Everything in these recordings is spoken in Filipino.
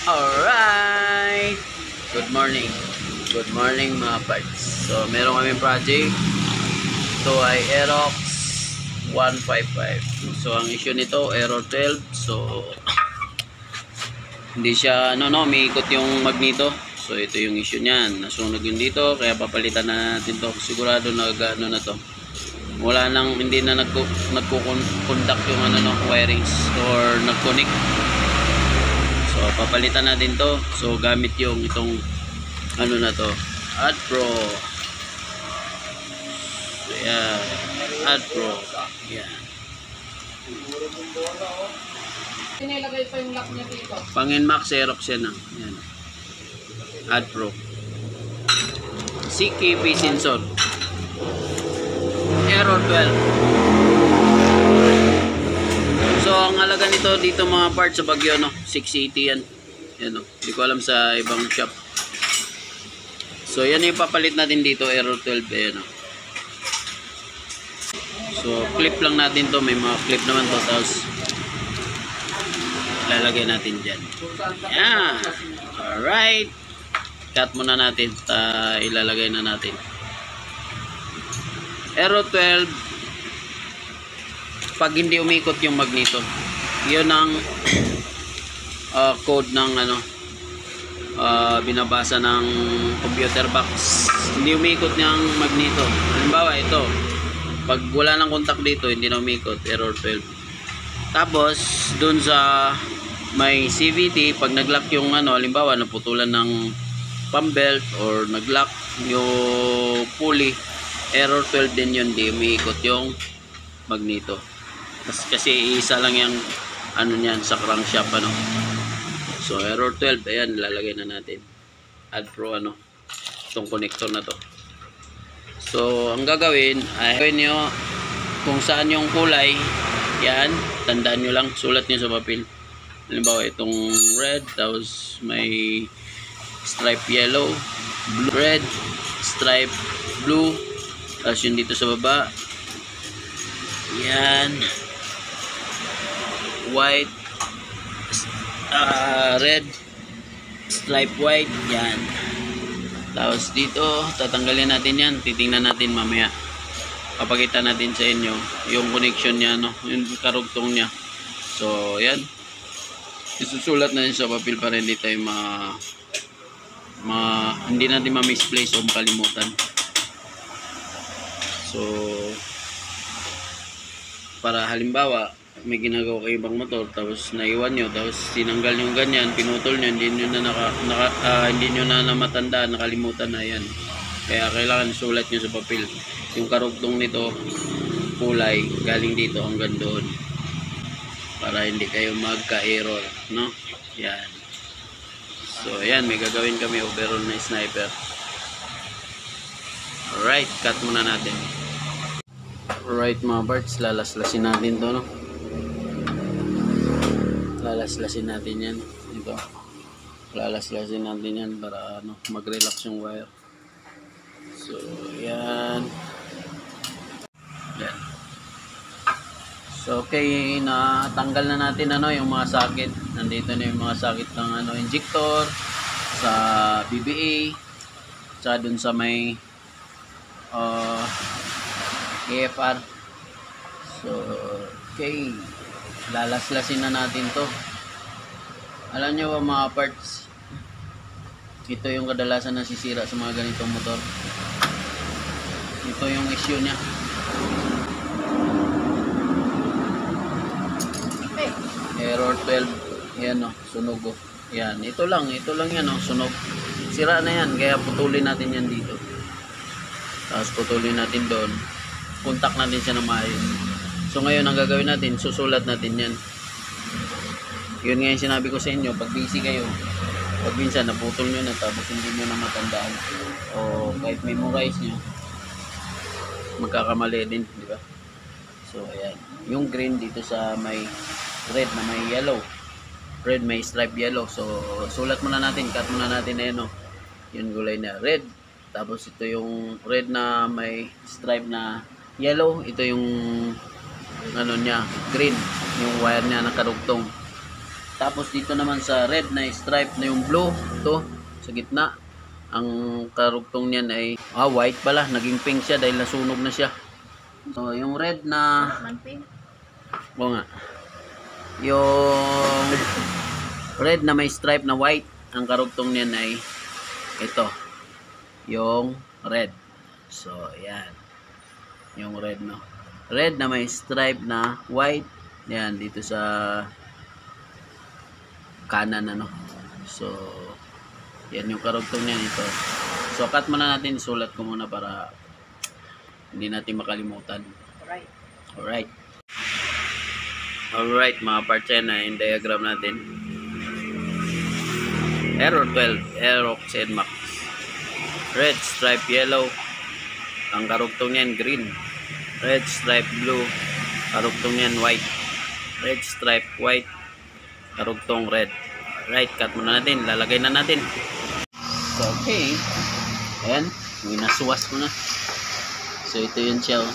Alright! Good morning. Good morning mga parts. So, meron kami project. Ito ay Aerox 155. So, ang issue nito, error 12. So, hindi siya, umiikot yung magneto. So, ito yung issue niyan. Nasunog yun dito, kaya papalitan na natin to. Sigurado na na to. Wala nang, hindi na nagko-contact yung wirings or nag-connect. So, papalitan natin to. So, gamit yung itong to, AdPro. So, yan. AdPro. Yan. Pinilagay pa yung lock niya dito. Pang-Inmax Aerox yan ah. Yan. AdPro. CKP sensor. Error 12. So, ang halaga nito dito mga parts sa Baguio, 680 yan. Yan, hindi ko alam sa ibang shop. So, yan yung papalit natin dito, error 12. Ayan, So, clip lang natin to. May mga clip naman to. Tapos, lalagay natin dyan. Yan. Alright. Cut muna natin. Ilalagay na natin. Error 12. Pag hindi umikot yung magneto, yun ang code ng binabasa ng computer box. Hindi umikot yung magneto. Halimbawa ito, pag wala ng contact dito, hindi na umikot, error 12. Tapos dun sa may CVT, pag naglock yung halimbawa naputulan ng pump belt or naglock yung pulley, error 12 din yun, hindi umikot yung magneto. Kasi isa lang yung niyan sa crankshaft So error 12, ayan, lalagay na natin. AdPro itong connector na to. So ang gagawin ay gawin nyo kung saan yung kulay, yan, tandaan nyo lang, sulat nyo sa papel. Halimbawa itong red, tapos may stripe yellow, blue, red, stripe blue, tapos yun dito sa baba, yan, white, red, stripe white, yan. Tapos dito tatanggalin natin yan, titingnan natin mamaya, papakita natin sa inyo yung connection niya, yung karugtong niya. So yan, isusulat natin sa papel para hindi tayo hindi natin ma-misplace o makalimutan. So para halimbawa may ginagawa kayo ibang motor, tapos naiwan nyo, tapos tinanggal nyo ganyan, pinutol nyo, hindi nyo na namatandaan, nakalimutan na yan. Kaya kailangan sulat nyo sa papel yung karugtong nito, kulay galing dito hanggang doon, para hindi kayo magka-error, yan. So yan, may gagawin kami, overall na sniper. Alright, cut muna natin. Alright mga parts, lalaslasin natin to, lalaslasin natin yan. Ito, lalaslasin natin yan para mag-relax yung wire. So yan. Yan. So okay, natanggal na natin yung mga sakit. Nandito na yung mga sakit ng injector sa BBA, sa dun sa may AFR. So okay, lalaslasin na natin to. Alam nyo ba mga parts, ito yung kadalasan nasisira sa mga ganitong motor. Ito yung issue nya. Error 12. Yan sunog. Yan, ito lang yan sunog. Sira na yan, kaya putulin natin yan dito. Tapos putulin natin doon. Contact natin siya na maayos. So ngayon ang gagawin natin, susulat natin yan. Yun nga yung sinabi ko sa inyo, pag busy kayo, pag minsan naputol nyo na tapos hindi nyo na matandaan, o kahit memorize nyo, magkakamali din, di ba? So ayan, yung green dito sa may red na may yellow, red may stripe yellow. So sulat muna natin, cut muna natin na yung gulay na red. Tapos ito yung red na may stripe na yellow, ito yung niya, green, yung wire niya nakarugtong. Tapos dito naman sa red na stripe na yung blue, to sa gitna. Ang karugtong niyan ay white pala, naging pink siya dahil nasunog na siya. So yung red na oo nga. Yung red na may stripe na white, ang karugtong niyan ay ito. Yung red. So yan. Yung red, no. Red na may stripe na white. Yan dito sa kanan, ano. So yan yung karugtong niyan ito. So cut muna natin, isulat ko muna para hindi natin makalimutan. Alright. Alright mga parts, yan na yung diagram natin. Error 12, Aerox NMAX. Red stripe yellow. Ang karugtong niyan green. Red stripe blue. Karugtong niyan white. Red stripe white. Karugtong red. Alright, cut muna natin. Lalagay na natin. So, okay. Ayan. Minaswas ko na. So, ito yun siya. Oh.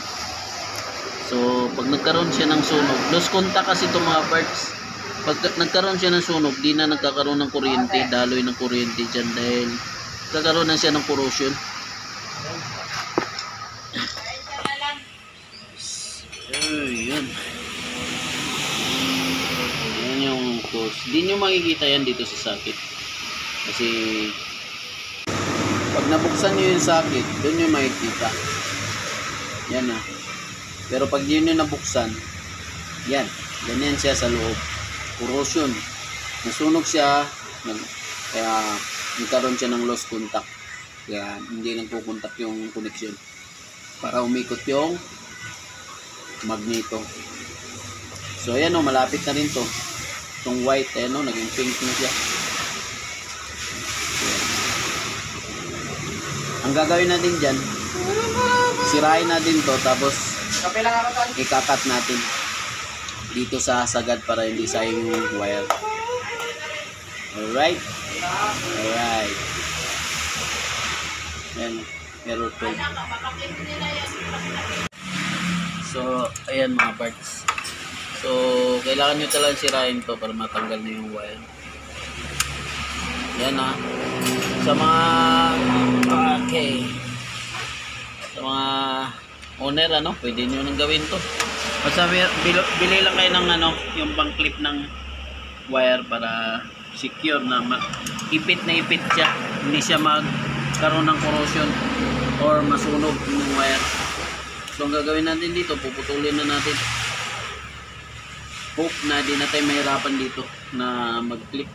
So, pag nagkaroon siya ng sunog, loose contact kasi itong mga parts. Pag nagkaroon siya ng sunog, di na nagkakaroon ng kuryente. Daloy ng kuryente dyan dahil nagkakaroon na siya ng corrosion. Ayan. Ayan yung cause. Di nyo makikita yan dito sa socket. Kasi pag nabuksan nyo yung socket, doon nyo makikita. Yan na. Pero pag di nyo nabuksan, yan. Ganyan siya sa loob. Corrosion. Nasunog siya. Kaya nagkaroon siya ng lost contact. Kaya hindi nagpo-contact yung connection. Para umikot yung magneto. So ayan o, malapit na rin to. Itong white, ayan o, naging pink na siya. Ang gagawin natin dyan, sirain natin to, tapos ikakat natin dito sa sagad para hindi sayang yung wire. Alright. Alright. Ayan, error 12. So, ayan mga parts. So, kailangan nyo talagang sirain to para matanggal na yung wire. Yan ha. Sa mga okay. Sa mga owner, ano, pwede nyo nang gawin to. Basta bili lang kayo ng ano, yung pang clip ng wire para secure na ipit na ipit siya. Hindi siya magkaroon ng corrosion or masunog yung wire. So, ang gagawin natin dito, puputulin na natin. Hope na di na tayo mahirapan dito na mag-clip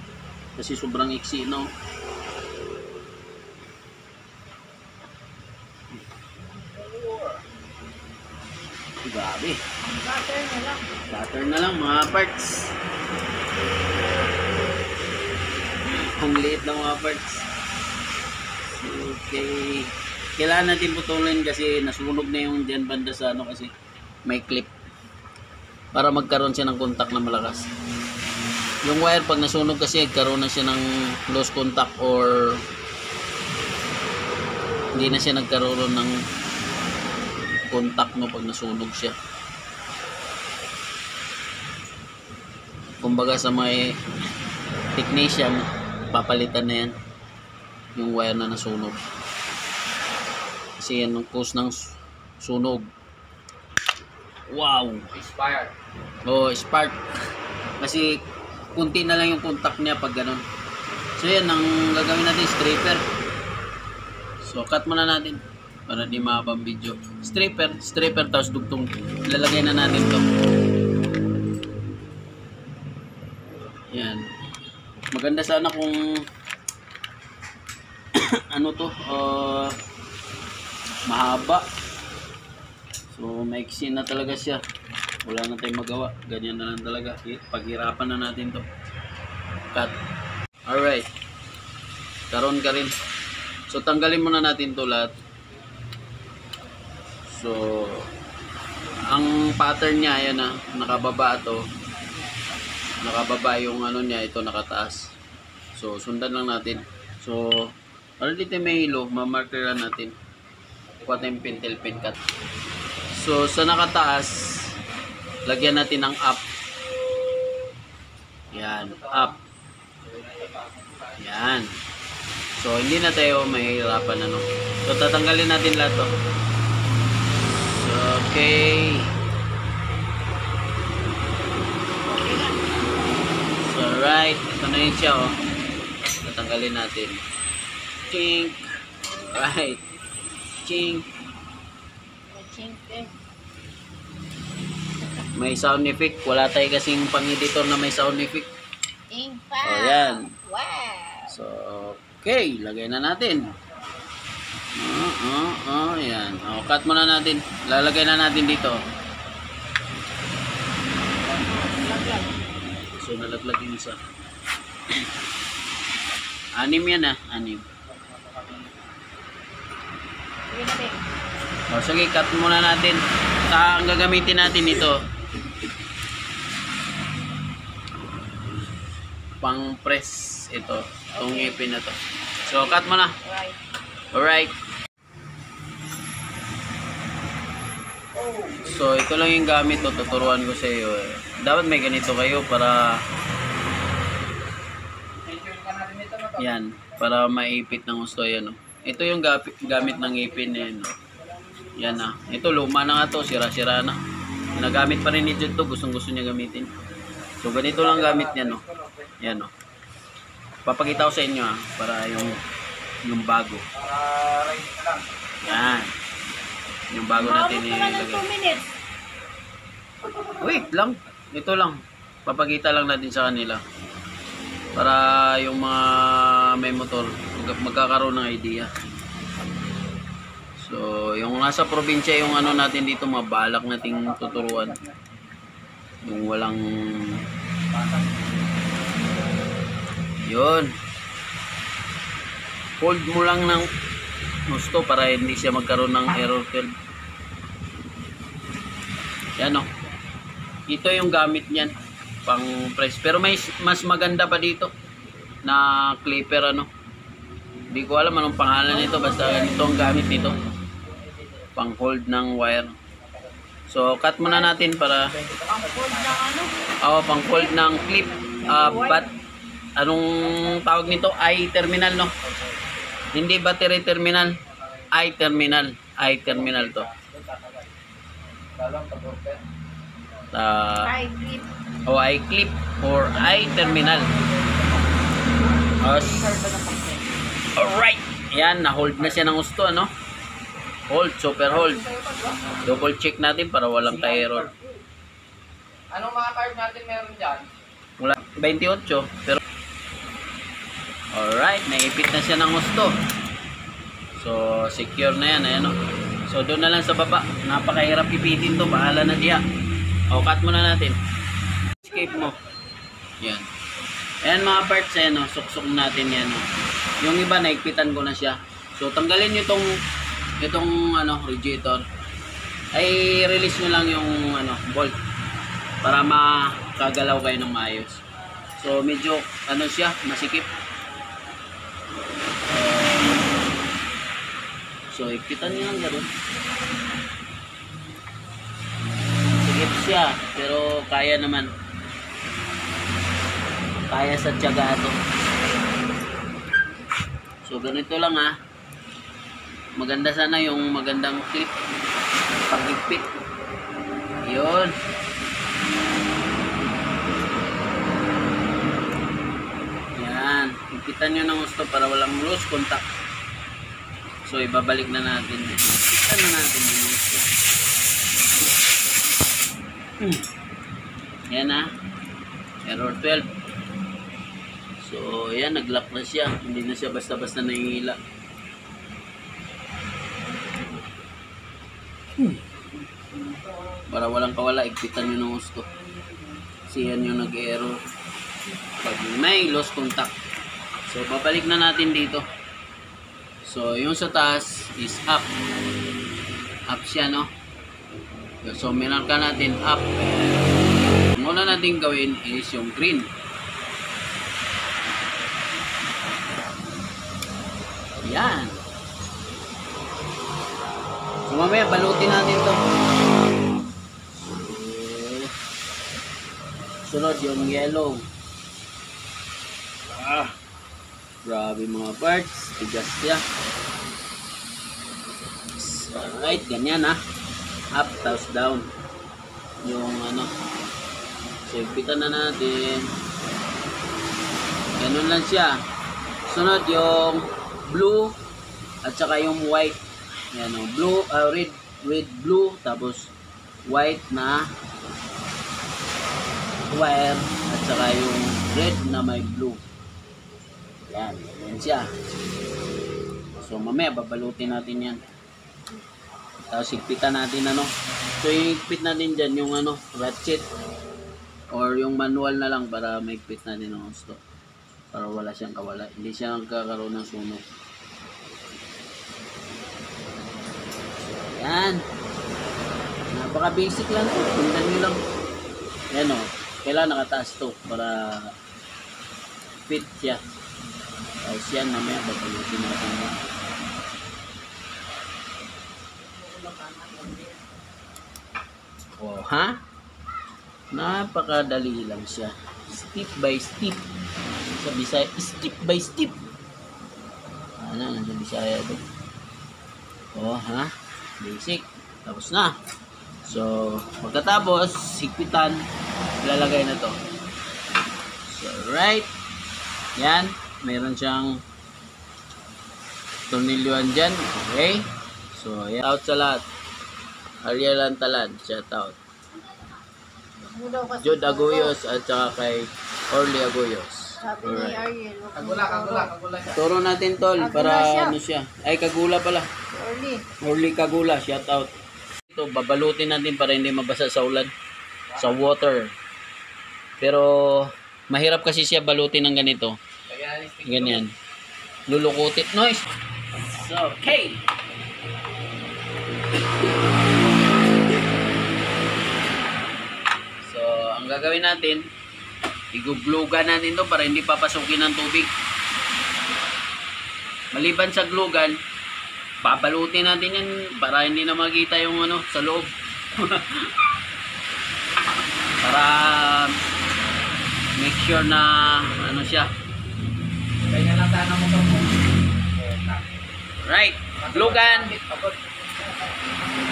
kasi sobrang iksi, no? Grabe. Cutter na lang mga parts. Ang liit ng mga parts. Okay. Kailangan natin putulin kasi nasunog na yung dyan banda sa ano kasi may clip. Para magkaroon siya ng contact na malakas. Yung wire pag nasunog kasi nagkaroon na siya ng loose contact or hindi na siya nagkaroon ng contact no pag nasunog siya. Kumbaga sa may technician, papalitan na yan yung wire na nasunog. Kasi yan ang cause ng sunog. Wow! Expired. Oh, spark. Kasi kunti na lang yung contact niya pag ganun. So yan, ang gagawin natin, stripper. So cut muna natin para di mahabang video. Stripper, tapos dugtong. Lalagay na natin to. Yan. Maganda sana kung ano to, mahaba. So maiksi na talaga siya. Wala na tayong magawa. Ganyan na lang talaga. Paghirapan na natin to. Cut. Alright. Karon ka rin. So tanggalin muna natin to lahat. So ang pattern niya, ayan na. Nakababa to. Nakababa yung ano niya. Ito nakataas. So sundan lang natin. So para dito may hilo, mamarkeran natin. Kuha tayong pentel pen cut. So sa nakataas, lagyan natin ng up. Yan, up. Yan. So, hindi na tayo mahihirapan ano. So, tatanggalin natin lahat to. So, okay. So, right. Ito na yun siya, oh. Tatanggalin natin. Chink. Right. Chink. May sound effect. Wala tayo kasing pang-editor na may sound effect. O, yan. Wow! So, okay. Lagay na natin. Yan. O, cut muna natin. Lalagay na natin dito. So, nalaglag yung isa. 6 yan, 6. O, sige, cut muna natin. Ang gagamitin natin ito. Pang press ito. Itong ipin na to. So, cut mo na. Right. Alright. So, ito lang yung gamit to. Tuturuan ko sa iyo. Dapat may ganito kayo para yan. Para maipit ng gusto yan. Ito yung gamit ng ipin yan. Yan na. Ito luma na nga to. Sira-sira na. Ginagamit pa rin ni Jude to. Gustong-gusto niya gamitin. So, ganito lang gamit niya, no. Yan, no. Papakita ko sa inyo, para yung bago. Yan. Yung bago natin ilagay. 2 minutes. Wait lang. Ito lang. Papakita lang natin sa kanila. Para yung mga may motor, magkakaroon ng idea. So, yung nasa probinsya, yung ano natin dito, mabalak nating tuturuan. Yung walang yun, hold mo lang ng gusto para hindi siya magkaroon ng error field. Yan o, ito yung gamit niyan pang press, pero may mas maganda pa dito na clipper ano, hindi ko alam anong pangalan nito, basta ganito ang gamit nito pang hold ng wire. So, cut muna natin para pang hold ng clip. But anong tawag nito? I-terminal, no? Hindi battery terminal. I-terminal. I-terminal to. I-clip. I-clip or I-terminal. Alright. Yan, na-hold na siya ng gusto, ano? Hold, super hold. Double check natin para walang error. Anong mga card natin meron dyan? Wala, 28, pero alright, naipit na siya ng gusto. So, secure na yan, ayan o. So, doon na lang sa baba. Napakahirap ipitin to, bahala na diya. O, cut muna natin. Escape mo. Yan. Ayan mga parts, ayan o. Suksok natin yan o. Yung iba, naigpitan ko na siya. So, tanggalin nyo itong radiator. Ay, release nyo lang yung bolt para makagalaw kayo ng maayos. So, medyo siya, masikip. So, ipitan nyo lang gano'n. Sikip siya, pero kaya naman. Kaya sa tiyaga ito. So, ganito lang maganda sana yung magandang clip. Pag-ipit. Yun. Yan. Ipitan nyo ng gusto para walang loose contact. So, ibabalik na natin. Ipitan na natin yung gusto. Yan Error 12. So, yan. Nag-lock na siya. Hindi na siya basta-basta nahihila. Para walang kawala, igpitan nyo ng gusto. Kasi yan yung nag-error pag may lost contact. So, babalik na natin dito. So, yung sa taas is up. Up siya, no? So, minarka natin up. Ang una natin gawin is yung green. Yan. So, mamaya balutin natin to. Sunod yung yellow. Grabe mga parts. Tigas siya. Alright, ganyan ha. Up, tapos down. Yung ano. So, ipitan na natin. Ganun lang siya. Sunod yung blue at saka yung white. Yan o. Blue, red, blue. Tapos white na wire at saka yung red na may blue. Yan. Yan siya. So, mamaya babalutin natin yan. Tapos higpitan natin ano. So yung higpit natin dyan yung ano, ratchet or yung manual na lang para mahigpit natin ang gusto. Para wala siyang kawala. Hindi siya nagkakaroon ng sunog. So yan. Napaka basic lang to. Pundan nyo lang. Yan o. Kailangan nakataas to para fit siya. Tapos yan mamaya babalutin natin yan. Oh, ha? Napakadali lang siya. Step by step. Sa Bisaya, step by step. Ano, sa Bisaya ito. Oh, ha? Basic. Tapos na. So, pagkatapos, higpitan, ilalagay na to. So, right. Yan. Meron siyang tornilyoan dyan. Okay. So, yan. Out sa lahat. Ariel Antalan, shout out. Jude Aguyos at saka kay Orly Aguyos. Sabi ni Ariel, Kagula siya. Turo natin tol para ano siya. Ay kagula pala. Orly. Orly Kagula, shout out. Ito babalutin natin para hindi mabasa sa ulan. Sa water. Pero mahirap kasi siya balutin ng ganito. Ganyan. Lulukutit. Noise. So, okay. So, ang gagawin natin, iguglugan natin to para hindi papasukin ng tubig. Maliban sa glugan, babalutin natin yan para hindi na makita yung ano sa loob. Para make sure na ano siya. Kaya lang sana mo ito. Right, glugan.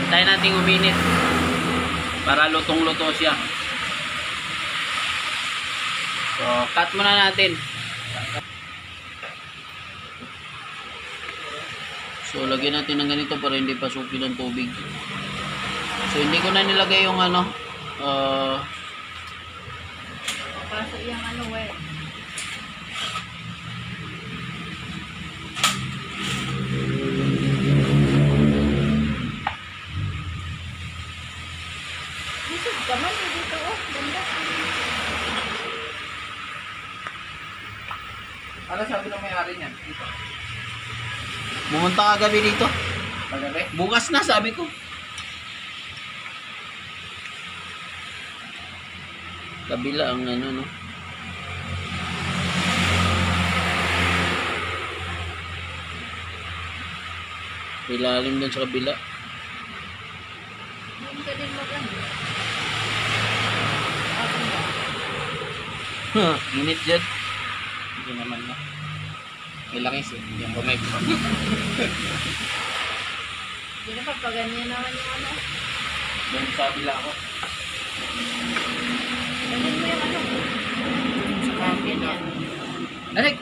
Tayo natin uminit para lutong-luto siya. So, cut muna natin. So, lagyan natin ng ganito para hindi pasukin ng tubig. So, hindi ko na nilagay yung ano, Pasok yung ano, eh. Lisod ka man, eh, dito, oh. Ganda. Ano sabi ng may-ari niyan? pumunta ka gabi dito. Pagabi? Bukas na, sabi ko. Kabila ang ano, no? Ilalim din sa kabila. Hindi ka din maganda. Init dyan. Hindi naman na. May langis eh. Yung kamay ko. Hindi na pagpaganyan naman yung ano. Doon sa bila ako. Ganyan mo yung ano. Ganyan. Narik!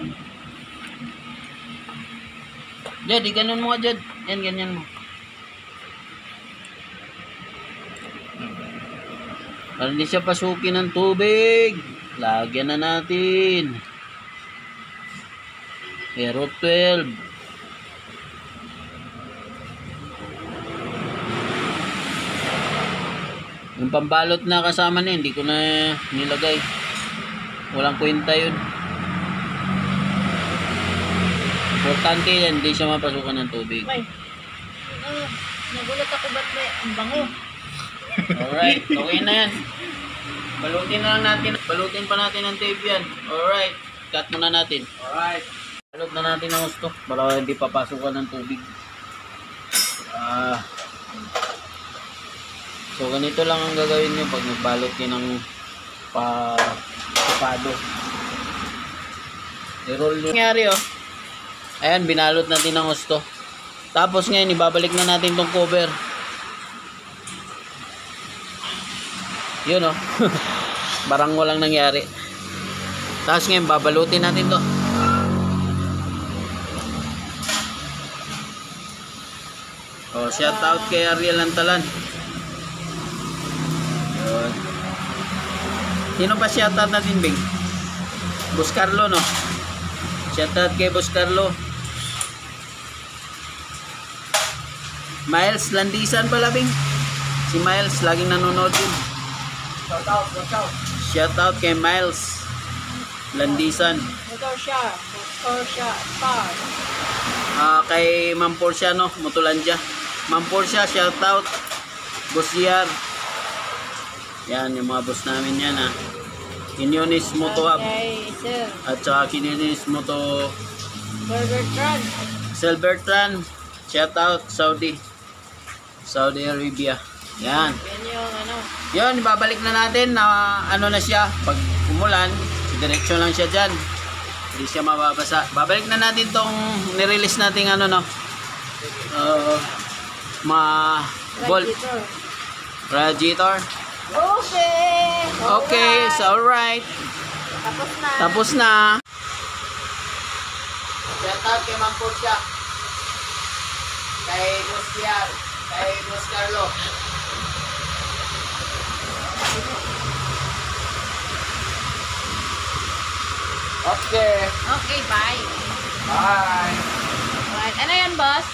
Jad, ganun mo ka, Jad. Yan, ganyan mo. Para hindi siya pasukin ng tubig. Lagyan na natin. Aero 12. Yung pambalot na kasama na, hindi ko na nilagay. Walang kwenta yun. Importante yan, hindi siya mapasukan ng tubig. Ay. Nagulat ako ba't may ang bango. Alright, okay na yan. Balutin na lang natin. Balutin pa natin ng tape yan. Alright, cut muna natin. Alright. Balot na natin ang gusto para hindi papasukan ng tubig. So ganito lang ang gagawin nyo pag nagbalot kayo ng papado. I-roll nyo. Nangyari oh. Ayan, binalot natin ng gusto. Tapos ngayon, ibabalik na natin tong cover. Yun oh. Barang walang nangyari. Tapos ngayon, babalutin natin to. Oh, shout out kay Ariel Antalan. Yun. Sino pa shout out natin, Bing? Boss Carlo, no? Shout out kay Boss Carlo. Miles Landisan pala, Bing. Si Miles, laging nanonood din. Shout out, watch out. Shout out kay Miles Landisan. Motor siya. Star. Kay Ma'am Portia, no? Motolandia. Ma'am Portia, shout out. Boss Yar. Yan, yung mga boss namin yan, ha. Kinyonis Moto Hub. Okay, sir. At saka Kinyonis Moto Burger Tran. Silvertran. Shout out Saudi Arabia. Yan. Yan yung ano. Yun, ibabalik na natin na ano na siya. Pag umulan, direksyon lang siya dyan. Hindi siya mababasa. Babalik na natin tong nirelease nating ano, no? Bolt. Radiator. Radiator. Okay. Okay, so alright. Tapos na. Tapos na. Shout out kay Ma'am Portia. Kay Boss Yar. Kay Boss Carlo. Okay. Okay, bye. Bye. Alright. Ano yan, boss?